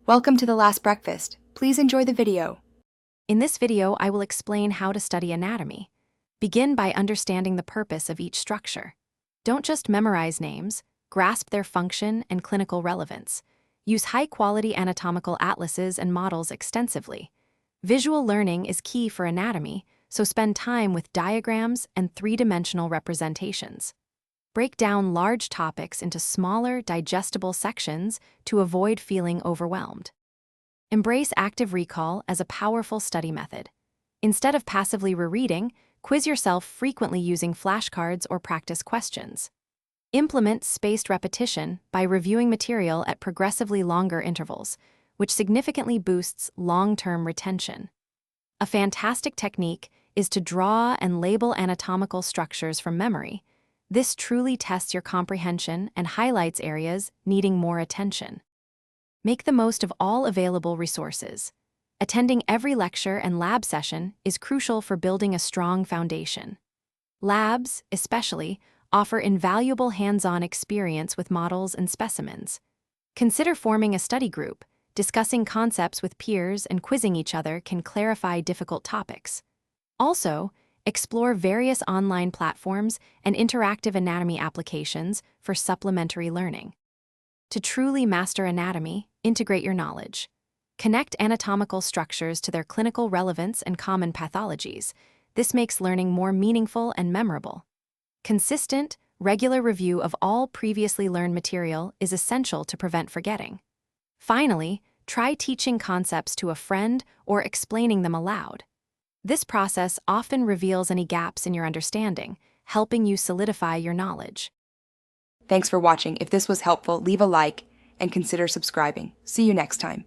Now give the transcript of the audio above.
Welcome to the last breakfast. Please enjoy the video. In this video, I will explain how to study anatomy. Begin by understanding the purpose of each structure. Don't just memorize names, grasp their function and clinical relevance. Use high-quality anatomical atlases and models extensively. Visual learning is key for anatomy, so spend time with diagrams and three-dimensional representations. Break down large topics into smaller, digestible sections to avoid feeling overwhelmed. Embrace active recall as a powerful study method. Instead of passively rereading, quiz yourself frequently using flashcards or practice questions. Implement spaced repetition by reviewing material at progressively longer intervals, which significantly boosts long-term retention. A fantastic technique is to draw and label anatomical structures from memory. This truly tests your comprehension and highlights areas needing more attention. Make the most of all available resources. Attending every lecture and lab session is crucial for building a strong foundation. Labs, especially, offer invaluable hands-on experience with models and specimens. Consider forming a study group. Discussing concepts with peers and quizzing each other can clarify difficult topics. Also, explore various online platforms and interactive anatomy applications for supplementary learning. To truly master anatomy, integrate your knowledge. Connect anatomical structures to their clinical relevance and common pathologies. This makes learning more meaningful and memorable. Consistent, regular review of all previously learned material is essential to prevent forgetting. Finally, try teaching concepts to a friend or explaining them aloud. This process often reveals any gaps in your understanding, helping you solidify your knowledge. Thanks for watching. If this was helpful, leave a like and consider subscribing. See you next time.